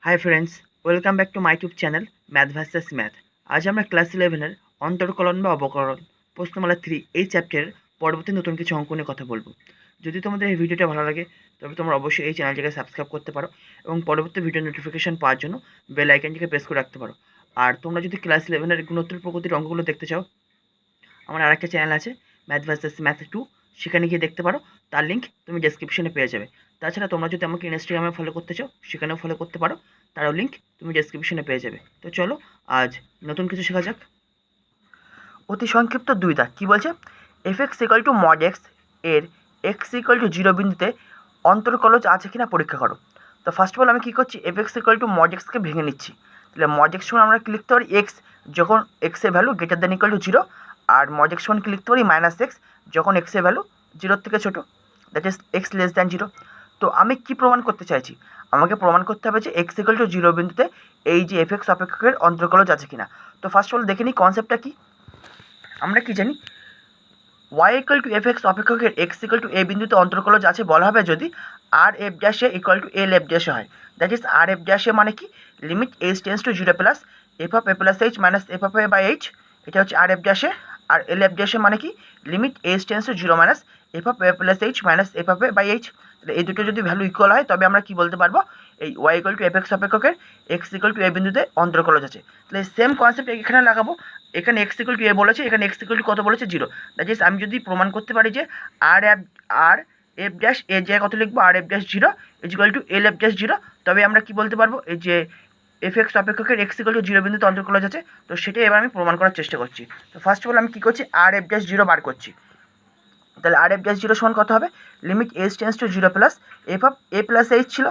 Hi friends, welcome back to my YouTube channel math versus math. আজ আমরা class 11-এর অন্তর্কলন বা অবকলন প্রশ্নমালা 3 এই চ্যাপ্টারের পরবর্তী নতুন কিছু অঙ্ক নিয়ে কথা বলবো। যদি তোমাদের এই ভিডিওটা ভালো লাগে তবে তোমরা অবশ্যই এই চ্যানেলটিকে সাবস্ক্রাইব করতে পারো এবং পরবর্তী ভিডিও নোটিফিকেশন পাওয়ার জন্য বেল আইকনটিকে প্রেস করে রাখতে পারো। আর তোমরা যদি ক্লাস 11-এর গুণোত্তর প্রগতির অঙ্কগুলো দেখতে চাও, আমার আরেকটা চ্যানেল আছে ম্যাথ ভার্সেস ম্যাথ 2, সেখানে গিয়ে দেখতে পারো। তার লিঙ্ক তুমি ডেসক্রিপশনে পেয়ে যাবে। তাছাড়া তোমরা যদি আমাকে ইনস্টাগ্রামে ফলো করতে চাও, সেখানেও ফলো করতে পারো, তারও লিঙ্ক তুমি ডেসক্রিপশনে পেয়ে যাবে। তো চলো আজ নতুন কিছু শেখা যাক। অতি সংক্ষিপ্ত দুই দাগ কী বলছে? F x equal to mod x এর এক্স ইকুয়াল টু 0 বিন্দুতে অন্তর্কলজ আছে কিনা পরীক্ষা করো। তো ফার্স্ট অফ অল আমি কী করছি, f x equal to mod এক্সকে ভেঙে নিচ্ছি। তাহলে মড এক্স সমান আমরা কি লিখতে পারি? এক্স যখন এক্সের value greater than equal to 0, আর মড এক্স সমান কি লিখতে পারি? মাইনাস এক্স যখন এক্সের ভ্যালু 0 থেকে ছোটো, that is x less than 0। তো আমি কি প্রমাণ করতে চাইছি? আমাকে প্রমাণ করতে হবে যে এক্স ইকুয়াল টু 0 বিন্দুতে এই যে এফ এক্স অপেক্ষকের অন্তর্কলজ আছে কিনা। তো ফার্স্ট অফ অল দেখে নিই কনসেপ্টটা কী। আমরা কি জানি, y equal to f x অপেক্ষকের এক্স ইকুয়াল টু এ বিন্দুতে অন্তর্কলজ আছে বলা হবে যদি আর এফ ড্যাশে ইকুয়াল টু এল এফ ড্যাশে হয়। দ্যাট ইজ আর এফ ড্যাশে মানে কি? Limit h tends to 0 plus f of a plus h minus f of a by h. এটা হচ্ছে আর এফ ড্যাশে। আর এল এফ ড্যাশে মানে কি? Limit h tends to 0 minus f of a plus h minus f of a by h. তাহলে এই দুটো যদি value equal হয় তবে আমরা কি বলতে পারবো? এই y equal to f x অপেক্ষকের এক্স ইকুয়াল টু এ বিন্দুতে অন্তর্কলজ আছে। তাহলে সেম কনসেপ্ট এখানে লাগাবো। এখানে এক্স ইকুয়াল টু এ বলেছে, এখানে এক্স ইকুয়াল টু কত বলেছে? 0। দ্যাট ইজ আমি যদি প্রমাণ করতে পারি যে আর এফ ড্যাশ এর জায়গায় কত লিখবো? R f dash 0 is equal to L f dash 0, তবে আমরা কি বলতে পারবো? এই যে এফ এক্স অপেক্ষকের এক্স ইকুয়াল টু 0 বিন্দুতে অন্তর্কলজ আছে। তো সেটাই এবার আমি প্রমাণ করার চেষ্টা করছি। তো ফার্স্ট অফ অল আমি কী করছি? আর এফ ড্যাশ 0 বার করছি। তাহলে আর এফ ড্যাশ 0 সমান কত হবে? Limit h tends to 0 plus f of a plus H ছিল,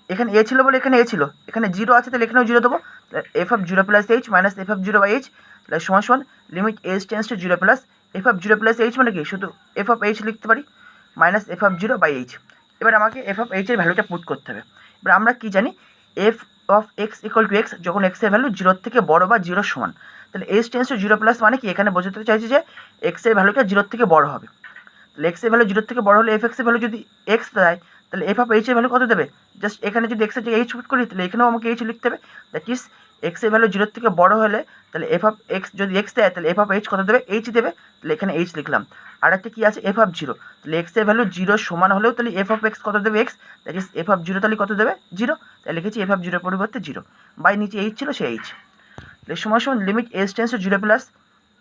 এখানে এ ছিল বলে এখানে এ ছিল, এখানে 0 আছে তাহলে এখানেও 0 দেবো। F of 0 plus h minus f of 0 by h, তাহলে সমান সমান limit h tends to 0 plus f of 0 plus h মানে কি? শুধু এফ অফ এইচ লিখতে পারি minus f of 0 by h. এবার আমাকে এফ অফ এইচের ভ্যালুটা পুট করতে হবে। এবার আমরা কি জানি, F of x equal two x যখন এক্সের ভ্যালু 0 থেকে বড় বা 0 সমান। তাহলে এইচ টেন্স টু 0 প্লাস মানে কি? এখানে বোঝাতে চাইছি যে এক্সের ভ্যালুটা 0 থেকে বড় হবে। তাহলে এক্সের ভ্যালু 0 থেকে বড় হলে এফ এক্সের ভ্যালু যদি এক্স দেয় তাহলে এফ অফ এইচের ভ্যালু কত দেবে? জাস্ট এখানে যদি এক্সের জায়গায় এইচ পুট করি তাহলে এখানেও আমাকে এইচ লিখতে হবে। দ্যাট ইজ এক্সের ভ্যালু 0 থেকে বড় হলে তাহলে এফ অফ এক্স যদি এক্স দেয় তাহলে এফ অফ এইচ কত দেবে? এইচ দেবে। তাহলে এখানে এইচ লিখলাম। আর একটা কী আছে? F of 0। তাহলে এক্সের ভ্যালু 0 সমান হলেও তাহলে এফ অফ এক্স কত দেবে? X. That is F of 0 তাহলে কত দেবে? 0। তাহলে লিখেছি এফ অফ 0 পরিবর্তে 0 বাই নিচে এইচ ছিল সে এইচ। তাহলে সমান সমান limit h tends to 0 plus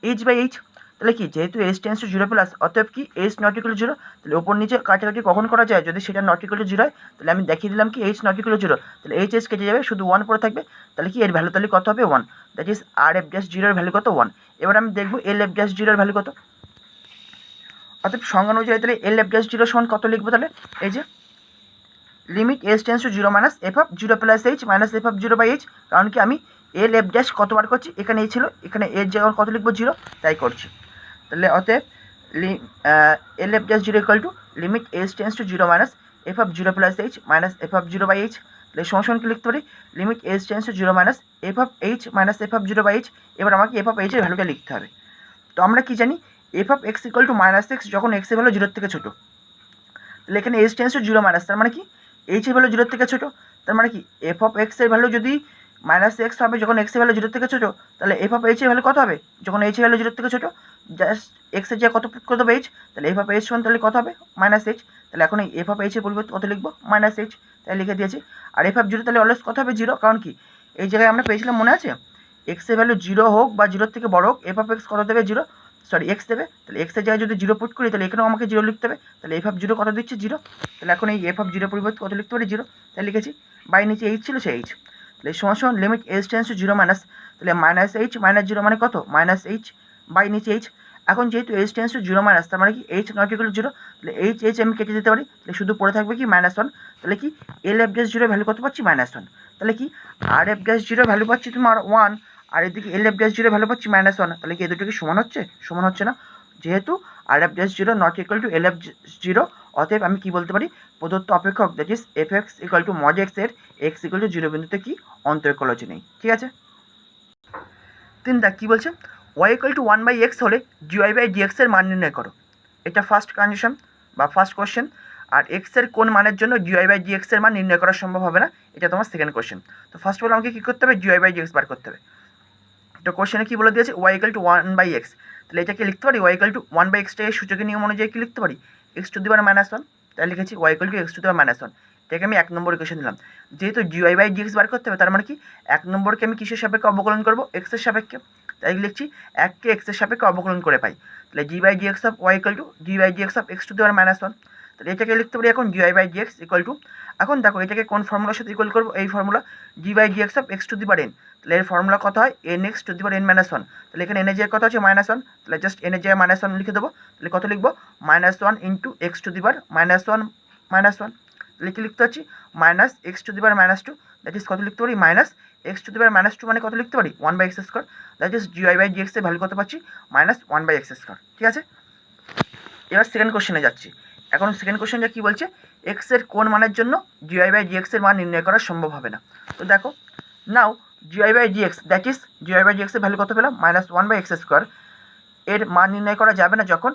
h by h. তাহলে কি, যেহেতু এইচ টেন্স টু 0 প্লাস অতএব কি এইচ নট ইকুয়াল টু 0। তাহলে ওপর নিচে কাটাকাটি কখন করা যায়? যদি সেটা নট ইকুয়াল টু 0 হয় তাহলে আমি দেখিয়ে দিলাম কি এইচ নট ইকুয়াল টু 0। তাহলে এইচ এস কেটে যাবে, শুধু 1 পড়ে থাকবে। তাহলে কি এর ভ্যালু তাহলে কত হবে? 1। That is R f dash 0 এর ভ্যালু কত? 1। এবার আমি দেখবো এল এফ ড্যাশ 0 এর ভ্যালু কত। অতএব সংজ্ঞা অনুযায়ী তাহলে এল এফ ড্যাশ 0 সমান কত লিখবো? তাহলে এই যে limit h tends to 0 minus f of 0 plus h minus f of 0 by h. কারণ কি আমি এল এফ ড্যাশ কতবার করছি? এখানে এই ছিল, এখানে এর জায়গায় কত লিখবো? 0, তাই করছি। তাহলে অতএব L f dash 0 equal to limit h tends to 0 minus f of 0 plus h minus f of 0 by h. তাহলে সমান কি লিখতে পারি? Limit h tends to 0 minus f of h minus f of 0 by h. এবার আমাকে F of এইচের ভ্যালুটা লিখতে হবে। তো আমরা কি জানি, F of x equal two minus x যখন এক্স এর ভ্যালু 0 থেকে ছোটো। তাহলে এখানে এইচ টেন্স টু 0 মাইনাস, তার মানে কি এইচ এর ভ্যালু 0 থেকে ছোটো। তার মানে কি এফ অফ এক্স এর ভ্যালু যদি মাইনাস এক্স হবে যখন এক্স এর ভ্যালু 0 থেকে ছোটো, তাহলে এফ অফ এইচ এর ভ্যালু কত হবে যখন এইচ এর ভ্যালু 0 থেকে ছোটো? জাস্ট এক্স এর জায়গায় কত পুট করতে হবে? এইচ। তাহলে এফ অফ এইচ সমান তাহলে কত হবে? Minus H. তাহলে এখন এই এফ অফ এইচ এর পরিবর্তে কত লিখবো? Minus H. তাই লিখে দিয়েছি। আর এফ অফ 0 তাহলে অলওয়েজ কত হবে? 0। কারণ কি এই জায়গায় আমরা পেয়েছিলাম, মনে আছে, এক্স এর ভ্যালু 0 হোক বা 0 থেকে বড় হোক এফ অফ এক্স কত দেবে? 0, সরি এক্স দেবে। তাহলে এক্সের জায়গায় যদি 0 পুট করি তাহলে এখানেও আমাকে 0 লিখতে হবে। তাহলে এফ অফ 0 কত দিচ্ছে? 0। তাহলে এখন এই এফ অফ 0 পরিবর্তে কত লিখতে পারি? 0, তাই লিখেছি। বাই নিচে এইচ ছিল সে এইচ। তাহলে সমান সমান limit h tends to 0 minus, তাহলে মাইনাস এইচ মাইনাস 0 মানে কত? মাইনাস এইচ বাই নিচে এইচ। এখন যেহেতু এইচ টেন্স টু 0 মাইনাস, তার মানে কি এইচ নট ইকুয়াল টু 0। তাহলে এইচ এইচ আমি কেটে দিতে পারি। তাহলে শুধু পড়ে থাকবে কি? -1। তাহলে কি এল এফ ড্যাশ 0 ভ্যালু কত পাচ্ছি? -1। তাহলে কি আর এফ ড্যাশ 0 ভ্যালু পাচ্ছি তোমার 1, আর এদিকে এল এফ ড্যাশ 0 ভ্যালু পাচ্ছি -1। তাহলে কি এ দুটো কি সমান হচ্ছে? সমান হচ্ছে না, যেহেতু R f dash 0 not equal to L f 0। অতএব আমি কি বলতে পারি? প্রদত্ত অপেক্ষক that is f x equal to mod x এর এক্স ইকুয়াল টু 0 বিন্দুতে কি অন্তর্কলজ নেই। ঠিক আছে। 3 দাগ কী বলছে? ওয়াই ইকুয়াল টু 1/x হলে ডিওয়াই বাই ডিএক্স এর মান নির্ণয় করো। এটা ফার্স্ট কন্ডিশন বা ফার্স্ট কোশ্চেন। আর এক্স এর কোন মানের জন্য ডিওয়াই বাই ডিএক্স এর মান নির্ণয় করা সম্ভব হবে না, এটা তোমার সেকেন্ড কোশ্চেন। তো ফার্স্ট অফ অল আমাকে কী করতে হবে, জিওয়াই বাই জিএক্স বার করতে হবে। তো কোশ্চেনে কী বলে দিয়েছে, ওয়াই ইকুয়াল টু 1/x, তাহলে এটাকে লিখতে পারি ওয়াই ইকুয়াল টু 1/x-টাকে সূচকের নিয়ম অনুযায়ী কী লিখতে পারি, x⁻⁻1, তাই লিখেছি ওয়াই ইকুয়াল টু x⁻⁻1। এটাকে আমি 1 নম্বর ইকুয়েশন দিলাম। যেহেতু জিওয়াই বাই জিএক্স বার করতে হবে, তার মানে কি 1 নম্বরকে আমি কিসের সাপেক্ষে অবকলন করবো, এক্সের সাপেক্ষে, তাই লিখছি 1কে এক্সের সাপেক্ষে অবকলন করে পাই, তাহলে d by d x of y equal to d by d x of x⁻⁻1। তাহলে এটাকে লিখতে পারি এখন d y by d x equal to, এখন দেখো এটাকে কোন ফর্মুলার সাথে ইকুয়াল করবো, এই formula d by d x of x⁻n, তাহলে এর ফর্মুলা কত হয় nx⁻n-1, তাহলে এখানে এন এর জায়গায় কত আছে -1, তাহলে জাস্ট এন এর জায়গায় -1 লিখে দেবো, তাহলে কত লিখবো -1 ইন্টু x⁻1 -1, তাহলে কি লিখতে পারছি -x⁻2, দ্যাট ইজ কত লিখতে পারি -x⁻2 মানে কত লিখতে পারি 1/x², that is d y by d x এর ভ্যালু কত পাচ্ছি -1/x², ঠিক আছে। এবার সেকেন্ড কোশ্চেনে যাচ্ছি। এখন সেকেন্ড কোশ্চেনটা কী বলছে, এক্স এর কোন মানের জন্য জিওয়াই বাই জিএক্স এর মান নির্ণয় করা সম্ভব হবে না। তো দেখো now d y by d x, that is d y by d x এর ভ্যালু কত পেলাম -1/x², এর মান নির্ণয় করা যাবে না যখন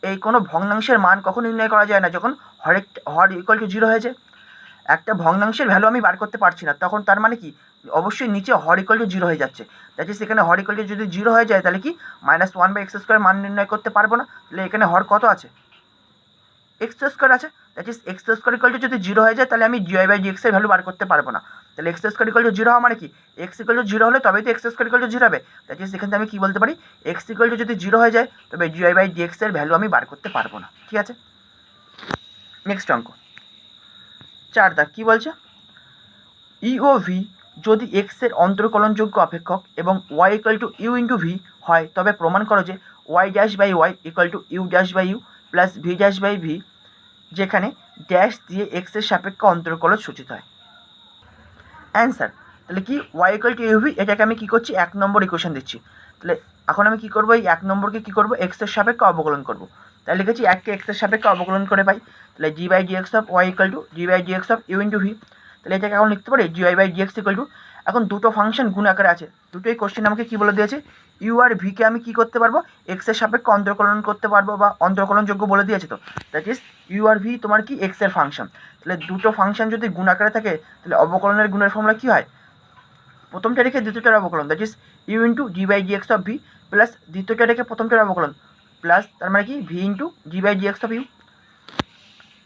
এই কোনো ভগ্নাংশের মান কখন নির্ণয় করা যায় না, যখন হর ইকুয়াল টু 0 হয়ে যায়। একটা ভগ্নাংশের ভ্যালু আমি বার করতে পারছি না, তখন তার মানে কি অবশ্যই নিচে হর ইকুয়াল টু 0 হয়ে যাচ্ছে, দ্যাট ইজ এখানে হর ইকুয়াল টু যদি 0 হয়ে যায় তাহলে কি -1/x² মান নির্ণয় করতে পারবো না, তাহলে এখানে হর কত আছে x² আছে, that is x² equal to যদি 0 হয়ে যায় তাহলে আমি জিওয়াই বাই জিএক্স এর ভ্যালু বার করতে পারবো না, তাহলে x² ইকুয়াল টু 0 হওয়া মানে কি x ইকুয়াল টু 0 হলে তবেই তো x² ইকুয়াল টু 0 হবে, দ্যাট ইজ এখান থেকে আমি কি বলতে পারি x ইকুয়াল টু যদি 0 হয়ে যায় তবে জিওয়াই বাই জিএক্স এর ভ্যালু আমি বার করতে পারবো না, ঠিক আছে। নেক্সট অঙ্ক 4 দাগ কী বলছে, ই ও ভি যদি এক্স এর অন্তর্কলনযোগ্য অপেক্ষক এবং y equal to u into v হয়, তবে প্রমাণ করো যে y dash by y equal to u dash by u plus v dash by v, যেখানে ড্যাশ দিয়ে এক্স এর সাপেক্ষে অন্তর্কলন সূচিত হয়। অ্যান্সার, তাহলে কি y equal to u v, এটাকে আমি কী করছি 1 নম্বর ইকুয়েশন দিচ্ছি, তাহলে এখন আমি কী করবো এই 1 নম্বরকে কী করবো এক্স এর সাপেক্ষে অবকলন করবো, তাই লিখেছি 1কে এক্স এর সাপেক্ষে অবকলন করে পাই, তাহলে d by d x of y equal to d by d x of u into v, তাহলে এটাকে এখন লিখতে পারি d y by d x equal to, এখন দুটো ফাংশন গুণ আকারে আছে, দুটোই কোশ্চেন আমাকে কী বলে দিয়েছে, ইউ আর ভিকে আমি কী করতে পারবো এক্স এর সাপেক্ষে অন্তর্কলন করতে পারবো বা অন্তর্কলনযোগ্য বলে দিয়েছে, তো দ্যাট ইজ ইউ আর ভি তোমার কি এক্স এর ফাংশন, তাহলে দুটো ফাংশন যদি গুণ আকারে থাকে তাহলে অবকলনের গুণের ফর্মুলা কী হয়, প্রথমটা রেখে দ্বিতীয়টার অবকলন, that is u into d by d x of v plus দ্বিতীয়টা রেখে প্রথমটার অবকলন প্লাস তার মানে কি v into d by d x of u,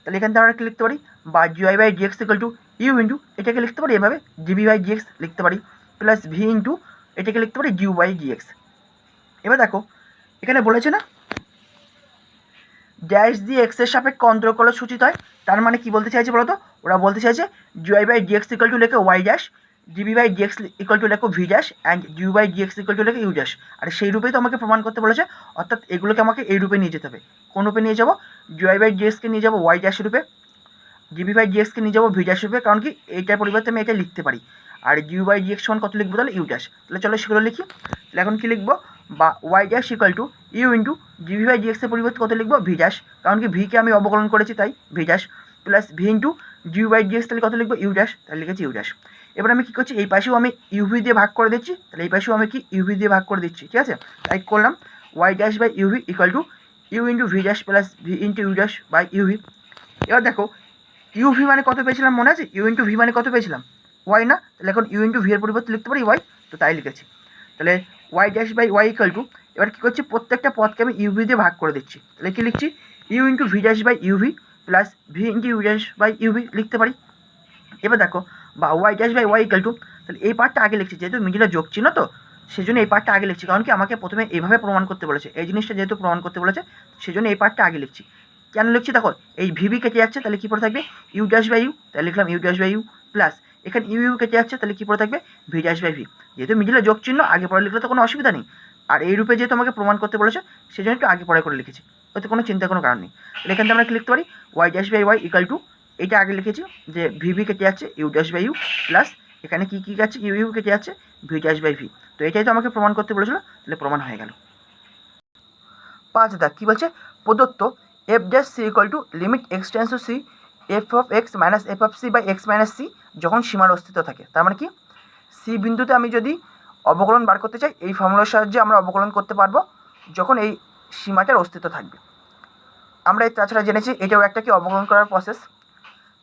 তাহলে এখান থেকে আমরা কি লিখতে পারি বা d y by d x equal to u into এটাকে লিখতে পারি এভাবে জিবি বাই জিএক্স লিখতে পারি প্লাস ভি ইন্টু এটাকে লিখতে পারি জিউ বাই জিএক্স। এবার দেখো এখানে বলেছে না ড্যাশ দিয়ে এক্স এর সাপেক্ষে অন্তর্কলন সূচিত হয়, তার মানে কি বলতে চাইছে বলতো, ওরা বলতে চাইছে d y by d x equal to লেখে ওয়াই ড্যাশ, জিবি বাই জিএক্স ইকুয়াল টু লেখো v dash and d u by d x equal to লেখো ইউ ড্যাশ, আর সেই রূপেই তো আমাকে প্রমাণ করতে বলেছে, অর্থাৎ এগুলোকে আমাকে এই রূপে নিয়ে যেতে হবে। কোন রূপে নিয়ে যাবো, জিওয়াই বাই জিএক্সকে নিয়ে যাবো ওয়াই ড্যাশ রূপে, জিবি বাই জিএক্সকে নিয়ে যাবো ভি ড্যাশ রূপে, কারণ কি এইটার পরিবর্তে আমি এটা লিখতে পারি, আর জিউ বাই জিএক্স সমান কত লিখবো তাহলে ইউ ড্যাশ, তাহলে চলো সেগুলো লিখি, তাহলে এখন কী লিখবো বা y dash equal to u into জিবি বাই জিএক্সের পরিবর্তে কত লিখবো ভি ড্যাশ, কারণ কি ভিকে আমি অবকলন করেছি তাই v dash plus v into d u by d x, তাহলে কত লিখবো ইউ ড্যাশ, তাহলে লিখেছি ইউ ড্যাশ। এবার আমি কী করছি এই পাশেও আমি ইউভি দিয়ে ভাগ করে দিচ্ছি, তাহলে এই পাশেও আমি কি ইউভি দিয়ে ভাগ করে দিচ্ছি, ঠিক আছে, তাই করলাম y dash by u v equal to u into v dash plus v into u dash by u v. এবার দেখো ইউভি মানে কত পেয়েছিলাম মনে আছে, ইউ ইন্টু ভি মানে কত পেয়েছিলাম ওয়াই না, তাহলে এখন ইউ ইন্টু ভি এর পরিবর্তে লিখতে পারি ওয়াই, তো তাই লিখেছি, তাহলে y dash by y equal to, এবার কী করছি প্রত্যেকটা পদকে আমি ইউভি দিয়ে ভাগ করে দিচ্ছি, তাহলে কি লিখছি u into v dash by u v plus v into u dash by u v লিখতে পারি। এবার দেখো বা y dash by y equal to, তাহলে এই পার্টটা আগে লিখছি যেহেতু মিডিলে যোগ চিহ্ন, তো সেই জন্য এই পার্টটা আগে লিখছি, কারণ কি আমাকে প্রথমে এইভাবে প্রমাণ করতে বলেছে, এই জিনিসটা যেহেতু প্রমাণ করতে বলেছে সেই জন্য এই পার্টটা আগে লিখছি। কেন লিখছি দেখো এই ভিভি কেটে যাচ্ছে, তাহলে কী পড়ে থাকবে ইউ ড্যাশ বাই ইউ, তাহলে লিখলাম u dash by u plus এখানে ইউ ইউ কেটে যাচ্ছে, তাহলে কী পড়ে থাকবে ভি ড্যাশ বাই ভি, যেহেতু মিডিলে যোগ চিহ্ন আগে পরে লিখলে তো কোনো অসুবিধা নেই, আর এই রূপে যেহেতু আমাকে প্রমাণ করতে বলেছে সেই জন্য একটু আগে পরে করে লিখেছি, ওতে কোনো চিন্তার কোনো কারণ নেই। তাহলে এখান থেকে আমরা কি লিখতে পারি y dash by y equal to, এটা আগে লিখেছি যে ভিভি কেটে যাচ্ছে u dash by u plus এখানে কী কী যাচ্ছে ইউ ইউ কেটে যাচ্ছে ভি ড্যাশ বাই ভি, তো এটাই তো আমাকে প্রমাণ করতে বলেছিল, তাহলে প্রমাণ হয়ে গেল। 5 দাগ কী বলছে, প্রদত্ত f dash c equal to limit x tends to c f of x minus f of c by x minus c যখন সীমার অস্তিত্ব থাকে, তার মানে কি সি বিন্দুতে আমি যদি অবকলন বার করতে চাই এই ফর্মুলার সাহায্যে আমরা অবকলন করতে পারবো যখন এই সীমাটার অস্তিত্ব থাকবে। আমরা তাছাড়া জেনেছি এটাও একটা কি অবকলন করার প্রসেস।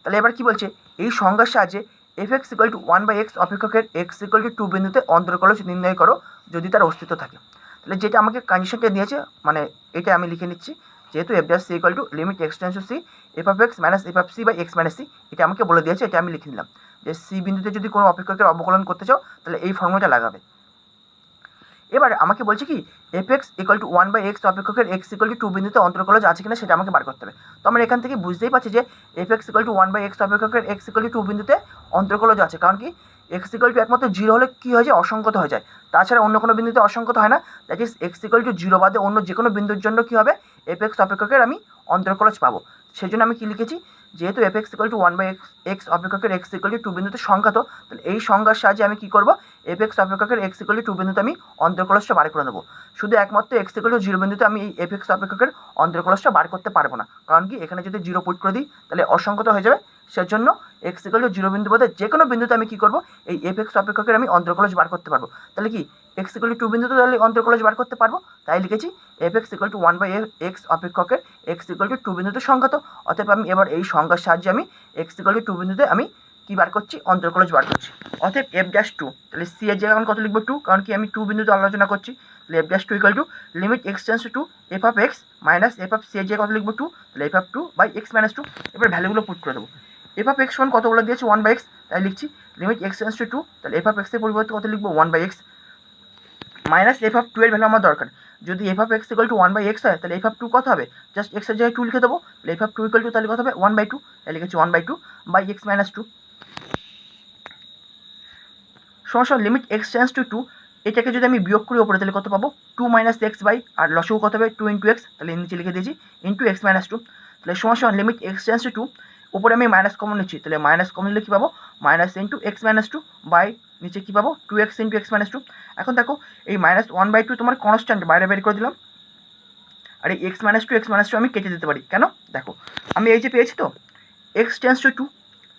তাহলে এবার কি বলছে এই সংজ্ঞার সাহায্যে f x equal to 1/x অপেক্ষকের এক্স ইকুয়াল টু 2 বিন্দুতে অন্তর্কলজ নির্ণয় করো যদি তার অস্তিত্ব থাকে। তাহলে যেটা আমাকে কন্ডিশনটা দিয়েছে, মানে এটা আমি লিখে নিচ্ছি, যেহেতু f dash c equal to limit x tends to c f of x minus f of c by x minus c, এটা আমাকে বলে দিয়েছে, এটা আমি লিখে নিলাম যে সি বিন্দুতে যদি কোনো অপেক্ষকের অবকলন করতে চাও তাহলে এই ফর্মুলাটা লাগাবে। এবার আমাকে বলছে কি f x equal to 1/x অপেক্ষকের এক্স ইকুয়াল টু 2 বিন্দুতে অন্তর্কলজ আছে কিনা সেটা আমাকে বার করতে হবে। তো আমরা এখান থেকে বুঝতেই পারছি যে f x equal to 1/x অপেক্ষকের এক্স ইকুয়াল টু 2 বিন্দুতে অন্তর্কলজ আছে, কারণ কি এক্স ইকুয়াল টু একমাত্র 0 হলে কী হয়ে যায়, অসংগত হয়ে যায়, তাছাড়া অন্য কোনো বিন্দুতে অসংগত হয় না। That is x equal to 0 বাদে অন্য যে কোনো বিন্দুর জন্য কী হবে, এফ এক্স অপেক্ষকের আমি অন্তর্কলজ পাবো। সেই জন্য আমি কী লিখেছি, যেহেতু f x equal to 1/x অপেক্ষকের এক্স ইকুয়াল টু 2 বিন্দুতে সংখ্যাত, তাহলে এই সংখ্যার সাহায্যে আমি কী করবো, এফ এক্স অপেক্ষকের এক্স ইকুয়াল টু 2 বিন্দুতে আমি অন্তর্কলজটা বার করে নেবো। শুধু একমাত্র এক্স ইকুয়াল টু 0 বিন্দুতে আমি এই এফ এক্স অপেক্ষকের অন্তর্কলজটা বার করতে পারবো না, কারণ কি এখানে যদি 0 পুট করে দিই তাহলে অসংগত হয়ে যাবে। সেজন্য এক্স ইকুয়াল টু 0 বিন্দু বাদে যে কোনো বিন্দুতে আমি কী করবো, এই এফ এক্স অপেক্ষকের আমি অন্তর্কলজ বার করতে পারবো। তাহলে কি এক্স ইকুয়াল টু 2 বিন্দুতে তাহলে অন্তর্কলজ বার করতে পারবো, তাই লিখেছি f x equal to 1/x অপেক্ষকের এক্স ইকুয়াল টু 2 বিন্দুতে সংখ্যাত। অতএব আমি এবার এই সংখ্যার সাহায্যে আমি এক্স ইকুয়াল টু 2 বিন্দুতে আমি কী বার করছি, অন্তর্কলজ বার করছি। অতএব এফ ড্যাশ 2, তাহলে সি এর জায়গায় আমি কত লিখবো 2, কারণ কি আমি 2 বিন্দুতে আলোচনা করছি। তাহলে f dash 2 equal to limit x tends to f of x minus f of c এর জায়গায় কত লিখবো 2, তাহলে f of 2 by x minus 2। এবার ভ্যালুগুলো পুট করে দেবো। এফ অফ এক্স কত বলে দিয়েছে 1/x, তাই লিখছি লিমিট এক্স টেন্স টু 2, তাহলে এফ অফ এক্সের পরিবর্তে কত লিখবো 1/x মাইনাস এফ অফ 2 এর ভ্যালু আমার দরকার। যদি F of x equal to 1/x হয় তাহলে এফ অফ 2 কত হবে, জাস্ট এক্স এর জায়গায় 2 লিখে দেবো। তাহলে এফ অফ 2 ইকুয়াল টু তাহলে কত হবে 1/2, তাই লিখেছি 1/2 বাই এক্স মাইনাস 2 সমস্যা লিমিট এক্স টেন্স টু 2। এটাকে যদি আমি বিয়োগ করি ওপরে তাহলে কত পাবো 2 মাইনাস এক্স বাই, আর লসও কত হবে 2 ইন্টু এক্স, তাহলে নিচে লিখে দিয়েছি ইন্টু এক্স মাইনাস 2। তাহলে সমস্যা লিমিট এক্স টেন্স টু 2, উপরে আমি মাইনাস কমন নিচ্ছি, তাহলে মাইনাস কমন নিলে কী পাবো minus into x minus 2 by নিচে কী পাবো 2x ইন্টু এক্স মাইনাস 2। এখন দেখো এই মাইনাস 1/2 তোমার কনস্ট্যান্ট বাইরে বের করে দিলাম, আর এই এক্স মাইনাস টু আমি কেটে দিতে পারি। কেন দেখো আমি এই যে পেয়েছি তো এক্স টেন্স টু 2,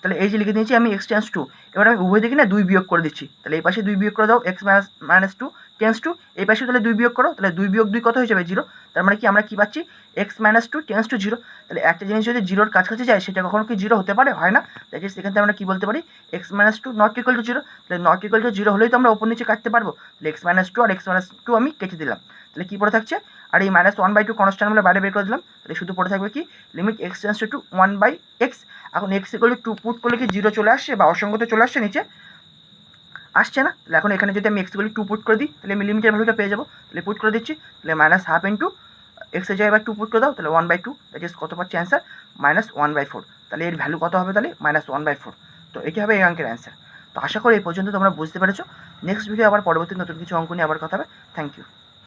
তাহলে এই যে লিখে দিয়েছি আমি এক্স টেন্স 2। এবার আমি উভয় দিকে না 2 বিয়োগ করে দিচ্ছি, তাহলে এই পাশে 2 বিয়োগ করে দাও এক্স মাইনাস 2 টেন্স 2, এই পাশে তাহলে 2 বিয়োগ করো, তাহলে 2 বিয়োগ 2 কত হয়ে যাবে 0। তার মানে কি আমরা কী পাচ্ছি এক্স মাইনাস 2 টেন্স টু 0। তাহলে একটা জিনিস যদি 0-র কাছাকাছি যায় সেটা কখনো কি 0 হতে পারে, হয় না। দ্যাট ইজ সেখান থেকে আমরা কী বলতে পারি x minus 2 not equal to 0। তাহলে নট ইকুয়াল টু 0 হলেই তো আমরা ওপর নিচে কাটতে পারবো। তাহলে এক্স মাইনাস 2 আর এক্স মাইনাস 2 আমি কেটে দিলাম, তাহলে কী পড়ে থাকছে, আর এই মাইনাস 1/2 কনস্ট্যান্ট আমরা বাইরে বের করে দিলাম, তাহলে শুধু পড়ে থাকবে কি limit x tends two 1/x। এখন এক্স ইকুয়াল টু 2 পুট করলে কি 0 চলে আসছে বা অসংগত চলে আসছে, নিচে আসছে না। তাহলে এখন এখানে যদি আমি এক্স ইকুয়াল টু 2 পুট করে দিই তাহলে আমি লিমিটের ভ্যালুটা পেয়ে যাবো। তাহলে পুট করে দিচ্ছি, তাহলে মাইনাস হাফ ইন্টু এক্স এর জায়গায় 2 পুট করে দাও, তাহলে 1/2, দ্যাট ইজ কত পাচ্ছি অ্যান্সার মাইনাস 1/4। তাহলে এর ভ্যালু কত হবে তাহলে মাইনাস 1/4। তো এটি হবে এই অঙ্কের অ্যান্সার। তো আশা করি এই পর্যন্ত তোমরা বুঝতে পেরেছো। নেক্সট ভিডিও আবার পরবর্তী নতুন কিছু অঙ্ক নিয়ে আবার কথা হবে। Thank you.